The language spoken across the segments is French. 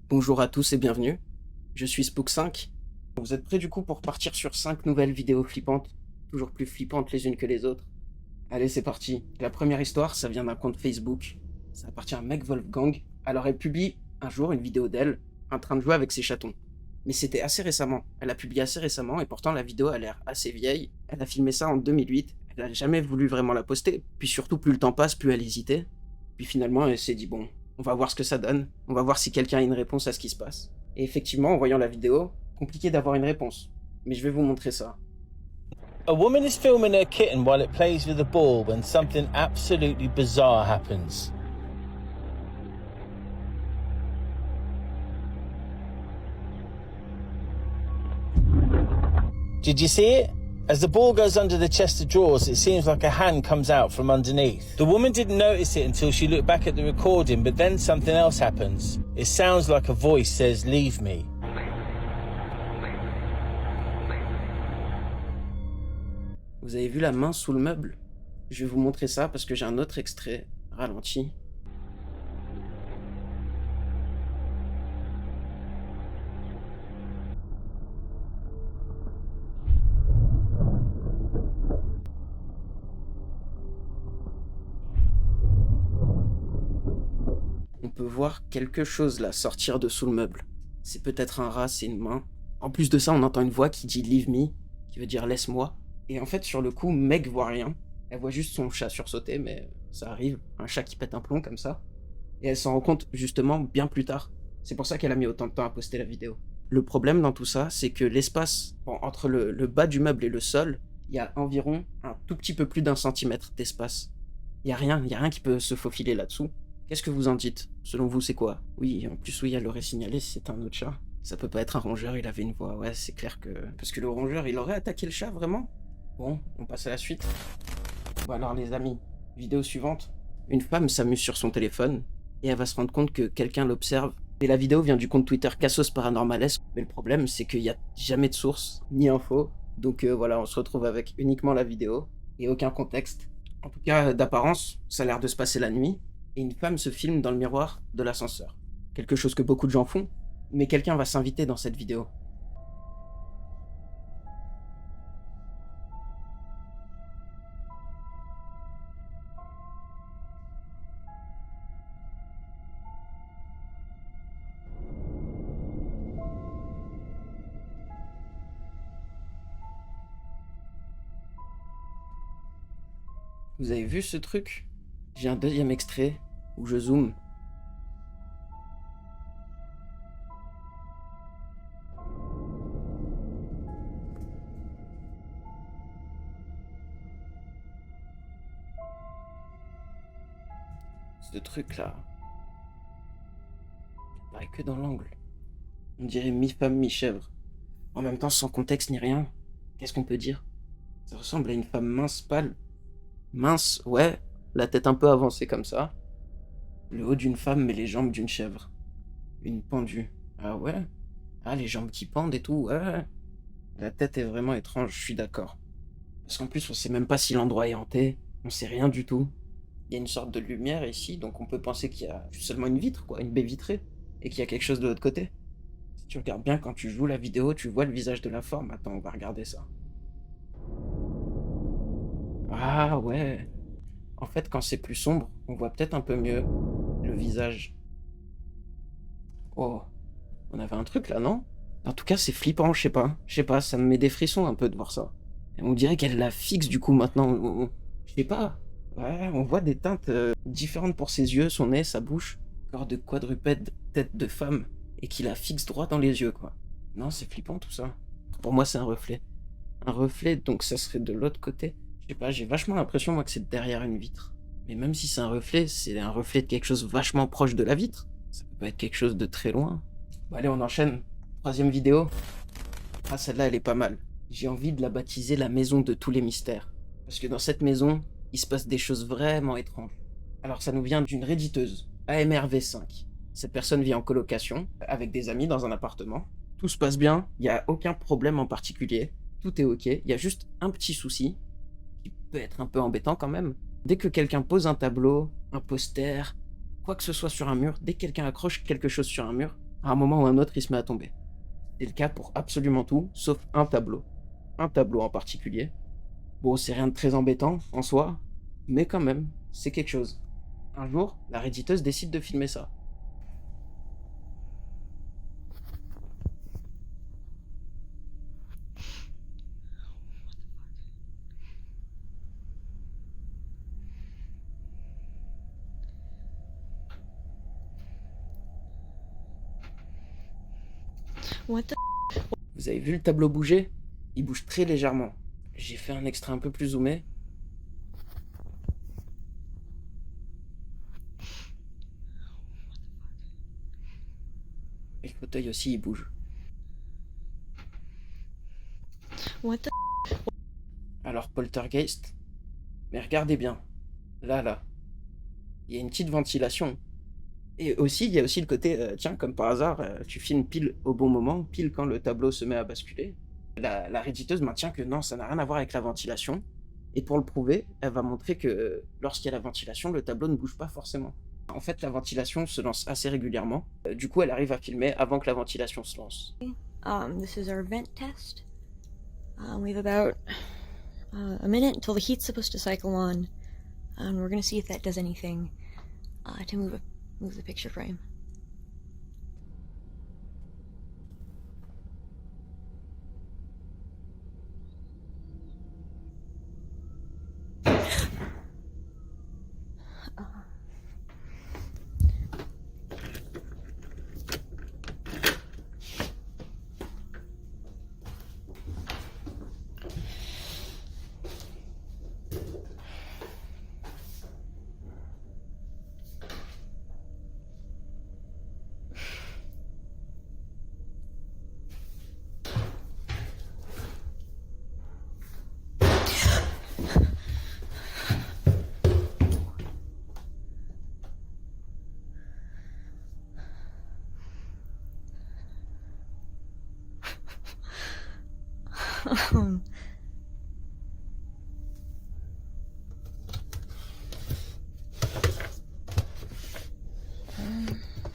Bonjour à tous et bienvenue, je suis Spook5. Vous êtes prêts du coup pour partir sur 5 nouvelles vidéos flippantes, toujours plus flippantes les unes que les autres? Allez, c'est parti. La première histoire, ça vient d'un compte Facebook. Ça appartient à Meg Wolfgang. Alors elle publie un jour une vidéo d'elle en train de jouer avec ses chatons. Mais c'était assez récemment. Elle a publié assez récemment et pourtant la vidéo a l'air assez vieille. Elle a filmé ça en 2008. Elle n'a jamais voulu vraiment la poster. Puis surtout, plus le temps passe, plus elle hésitait. Puis finalement, elle s'est dit bon, on va voir ce que ça donne. On va voir si quelqu'un a une réponse à ce qui se passe. Et effectivement, en voyant la vidéo, compliqué d'avoir une réponse. Mais je vais vous montrer ça. A woman is filming her kitten while it plays with a ball when something absolutely bizarre happens. Did you see it? As the ball goes under the chest of drawers, it seems like a hand comes out from underneath. The woman didn't notice it until she looked back at the recording, but then something else happens. It sounds like a voice says, "Leave me." Vous avez vu la main sous le meuble? Je vais vous montrer ça parce que j'ai un autre extrait ralenti. On peut voir quelque chose là sortir de sous le meuble. C'est peut-être un rat, c'est une main. En plus de ça, on entend une voix qui dit "Leave me", qui veut dire laisse-moi. Et en fait, sur le coup, Meg voit rien. Elle voit juste son chat sursauter, mais ça arrive, un chat qui pète un plomb comme ça. Et elle s'en rend compte justement bien plus tard. C'est pour ça qu'elle a mis autant de temps à poster la vidéo. Le problème dans tout ça, c'est que l'espace entre le bas du meuble et le sol, il y a environ un tout petit peu plus d'1 centimètre d'espace. Il y a rien qui peut se faufiler là-dessous. Qu'est-ce que vous en dites? Selon vous, c'est quoi? Oui, en plus, oui, elle l'aurait signalé si c'est un autre chat. Ça peut pas être un rongeur, il avait une voix. Ouais, c'est clair que... Parce que le rongeur, il aurait attaqué le chat, vraiment? Bon, on passe à la suite. Bon alors les amis, vidéo suivante. Une femme s'amuse sur son téléphone, et elle va se rendre compte que quelqu'un l'observe. Et la vidéo vient du compte Twitter Cassos Paranormales, mais le problème, c'est qu'il n'y a jamais de source, ni info. Donc voilà, on se retrouve avec uniquement la vidéo, et aucun contexte. En tout cas, d'apparence, ça a l'air de se passer la nuit, et une femme se filme dans le miroir de l'ascenseur. Quelque chose que beaucoup de gens font, mais quelqu'un va s'inviter dans cette vidéo. Vous avez vu ce truc? J'ai un deuxième extrait où je zoome. Ce truc là, il paraît que dans l'angle. On dirait mi-femme, mi-chèvre. En même temps, sans contexte ni rien. Qu'est-ce qu'on peut dire? Ça ressemble à une femme mince, pâle. Mince, ouais, la tête un peu avancée comme ça. Le haut d'une femme mais les jambes d'une chèvre. Une pendue. Ah ouais? Ah, les jambes qui pendent et tout, ouais. La tête est vraiment étrange, je suis d'accord. Parce qu'en plus, on sait même pas si l'endroit est hanté. On sait rien du tout. Il y a une sorte de lumière ici, donc on peut penser qu'il y a seulement une vitre, quoi, une baie vitrée. Et qu'il y a quelque chose de l'autre côté. Si tu regardes bien quand tu joues la vidéo, tu vois le visage de la forme. Attends, on va regarder ça. Ah ouais. En fait, quand c'est plus sombre, on voit peut-être un peu mieux le visage. Oh, on avait un truc là, non? En tout cas, c'est flippant, je sais pas. Je sais pas, ça me met des frissons un peu de voir ça. Et on dirait qu'elle la fixe du coup maintenant. Je sais pas. Ouais, on voit des teintes différentes pour ses yeux, son nez, sa bouche. Corps de quadrupède, tête de femme. Et qui la fixe droit dans les yeux, quoi. Non, c'est flippant tout ça. Pour moi, c'est un reflet. Un reflet, donc ça serait de l'autre côté. Je sais pas, j'ai vachement l'impression, moi, que c'est derrière une vitre. Mais même si c'est un reflet de quelque chose vachement proche de la vitre. Ça peut pas être quelque chose de très loin. Bon, allez, on enchaîne. Troisième vidéo. Ah, celle-là, elle est pas mal. J'ai envie de la baptiser la maison de tous les mystères. Parce que dans cette maison, il se passe des choses vraiment étranges. Alors, ça nous vient d'une redditeuse, AMRV5. Cette personne vit en colocation, avec des amis dans un appartement. Tout se passe bien, il n'y a aucun problème en particulier. Tout est ok, il y a juste un petit souci, qui peut être un peu embêtant quand même. Dès que quelqu'un pose un tableau, un poster, quoi que ce soit sur un mur, dès que quelqu'un accroche quelque chose sur un mur à un moment ou un autre, il se met à tomber. C'est le cas pour absolument tout, sauf un tableau. Un tableau en particulier. Bon, c'est rien de très embêtant en soi, mais quand même, c'est quelque chose. Un jour, la redditeuse décide de filmer ça. What the? Vous avez vu le tableau bouger? Il bouge très légèrement. J'ai fait un extrait un peu plus zoomé. Et le fauteuil aussi, il bouge. What the? Alors, poltergeist. Mais regardez bien. Là. Il y a une petite ventilation. Et aussi, il y a aussi le côté, tiens, comme par hasard, tu filmes pile au bon moment, pile quand le tableau se met à basculer. La redditeuse maintient que non, ça n'a rien à voir avec la ventilation. Et pour le prouver, elle va montrer que lorsqu'il y a la ventilation, le tableau ne bouge pas forcément. En fait, la ventilation se lance assez régulièrement. Du coup, elle arrive à filmer avant que la ventilation se lance. This is our vent test. We have about a minute until the heat's supposed to cycle on. We're gonna see if that does anything to move the picture frame.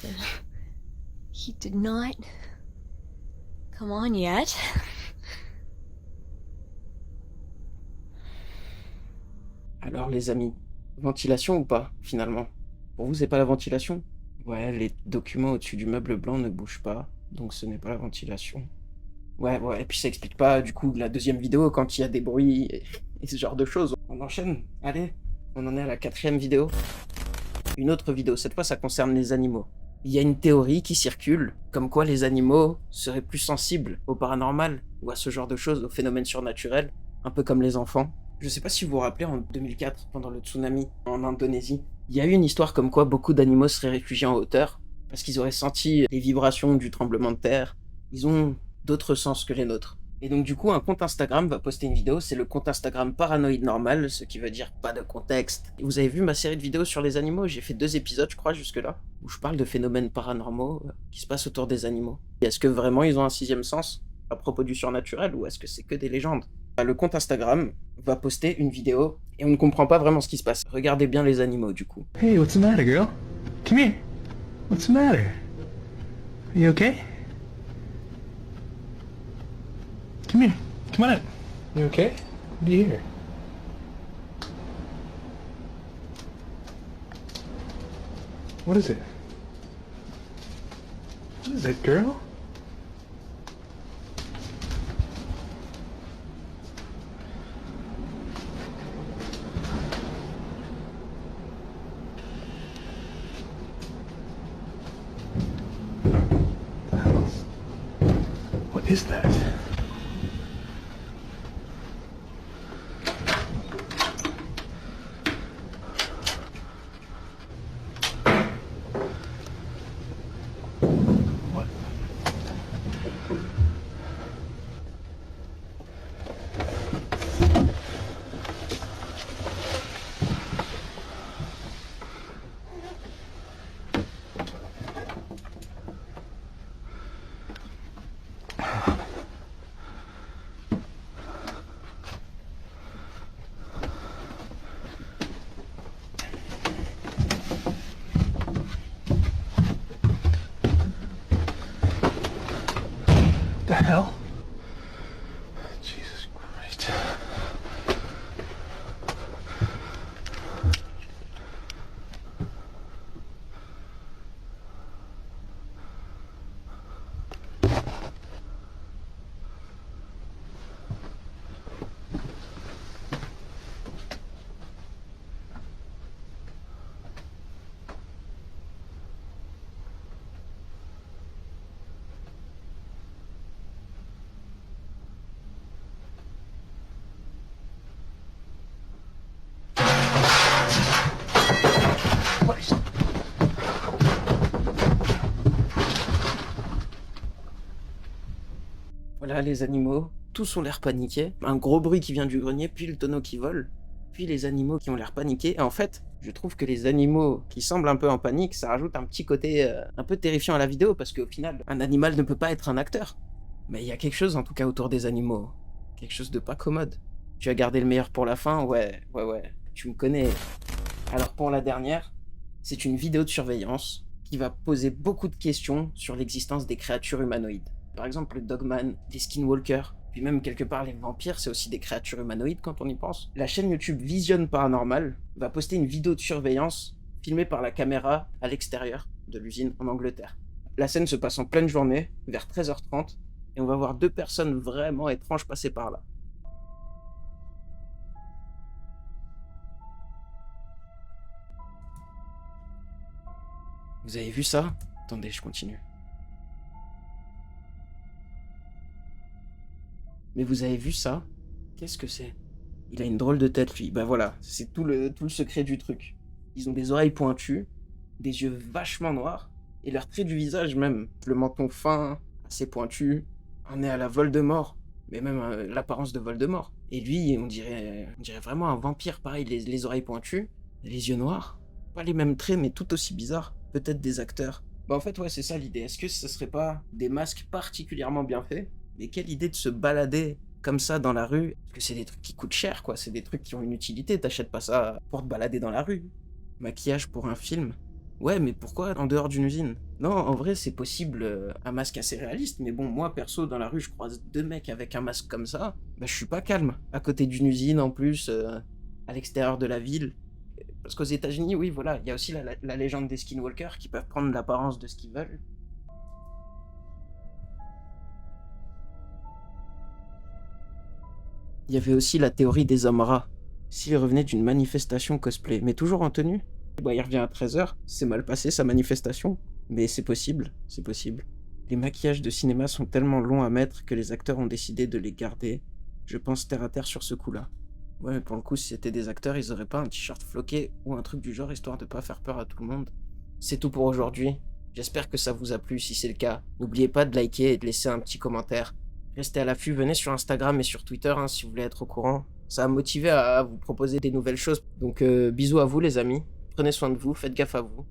The heat did not come on yet. Alors les amis, ventilation ou pas, finalement? Pour vous, c'est pas la ventilation? Ouais, les documents au-dessus du meuble blanc ne bougent pas, donc ce n'est pas la ventilation. Ouais, et puis ça explique pas, du coup, la deuxième vidéo, quand il y a des bruits et ce genre de choses. On enchaîne, allez, on en est à la 4e vidéo. Une autre vidéo, cette fois ça concerne les animaux. Il y a une théorie qui circule, comme quoi les animaux seraient plus sensibles au paranormal, ou à ce genre de choses, aux phénomènes surnaturels, un peu comme les enfants. Je sais pas si vous vous rappelez, en 2004, pendant le tsunami en Indonésie, il y a eu une histoire comme quoi beaucoup d'animaux seraient réfugiés en hauteur, parce qu'ils auraient senti les vibrations du tremblement de terre. Ils ont d'autres sens que les nôtres. Et donc du coup, un compte Instagram va poster une vidéo, c'est le compte Instagram Paranoïde Normal, ce qui veut dire pas de contexte. Et vous avez vu ma série de vidéos sur les animaux, j'ai fait 2 épisodes je crois jusque-là, où je parle de phénomènes paranormaux qui se passent autour des animaux. Et est-ce que vraiment ils ont un 6e sens à propos du surnaturel, ou est-ce que c'est que des légendes? Le compte Instagram va poster une vidéo, et on ne comprend pas vraiment ce qui se passe. Regardez bien les animaux du coup. Hey, what's the matter, girl? Come here. What's the matter? Are you okay? Come here. Come on in. You okay? What do you hear? What is it? What is it, girl? What is that? What? Là, les animaux, tous ont l'air paniqués. Un gros bruit qui vient du grenier, puis le tonneau qui vole, puis les animaux qui ont l'air paniqués. Et en fait, je trouve que les animaux qui semblent un peu en panique, ça rajoute un petit côté un peu terrifiant à la vidéo, parce qu'au final, un animal ne peut pas être un acteur. Mais il y a quelque chose en tout cas autour des animaux. Quelque chose de pas commode. Tu as gardé le meilleur pour la fin? Ouais. Tu me connais. Alors pour la dernière, c'est une vidéo de surveillance qui va poser beaucoup de questions sur l'existence des créatures humanoïdes. Par exemple le Dogman, les Skinwalkers, puis même quelque part les vampires, c'est aussi des créatures humanoïdes quand on y pense. La chaîne YouTube Vision Paranormal va poster une vidéo de surveillance filmée par la caméra à l'extérieur de l'usine en Angleterre. La scène se passe en pleine journée, vers 13h30, et on va voir 2 personnes vraiment étranges passer par là. Vous avez vu ça? Attendez, je continue. Mais vous avez vu ça? Qu'est-ce que c'est? Il a une drôle de tête, lui. Bah voilà, c'est tout le secret du truc. Ils ont des oreilles pointues, des yeux vachement noirs, et leur trait du visage même. Le menton fin, assez pointu, un nez à la Voldemort, mais même l'apparence de Voldemort. Et lui, on dirait vraiment un vampire, pareil, les oreilles pointues, les yeux noirs. Pas les mêmes traits, mais tout aussi bizarres. Peut-être des acteurs. Bah en fait, ouais, c'est ça l'idée. Est-ce que ce serait pas des masques particulièrement bien faits? Mais quelle idée de se balader comme ça dans la rue? Parce que c'est des trucs qui coûtent cher, quoi. C'est des trucs qui ont une utilité. T'achètes pas ça pour te balader dans la rue. Maquillage pour un film? Ouais, mais pourquoi en dehors d'une usine? Non, en vrai, c'est possible, un masque assez réaliste, mais bon, moi, perso, dans la rue, je croise 2 mecs avec un masque comme ça, bah je suis pas calme. À côté d'une usine, en plus, à l'extérieur de la ville. Parce qu'aux États-Unis, oui, voilà, il y a aussi la légende des Skinwalkers qui peuvent prendre l'apparence de ce qu'ils veulent. Il y avait aussi la théorie des hommes rats. S'il revenait d'une manifestation cosplay, mais toujours en tenue. Bah, il revient à 13h, c'est mal passé sa manifestation. Mais c'est possible, c'est possible. Les maquillages de cinéma sont tellement longs à mettre que les acteurs ont décidé de les garder. Je pense terre à terre sur ce coup-là. Ouais, mais pour le coup, si c'était des acteurs, ils auraient pas un t-shirt floqué ou un truc du genre, histoire de pas faire peur à tout le monde. C'est tout pour aujourd'hui. J'espère que ça vous a plu. Si c'est le cas, n'oubliez pas de liker et de laisser un petit commentaire. Restez à l'affût, venez sur Instagram et sur Twitter si vous voulez être au courant. Ça va me motiver à vous proposer des nouvelles choses. Donc bisous à vous les amis, prenez soin de vous, faites gaffe à vous.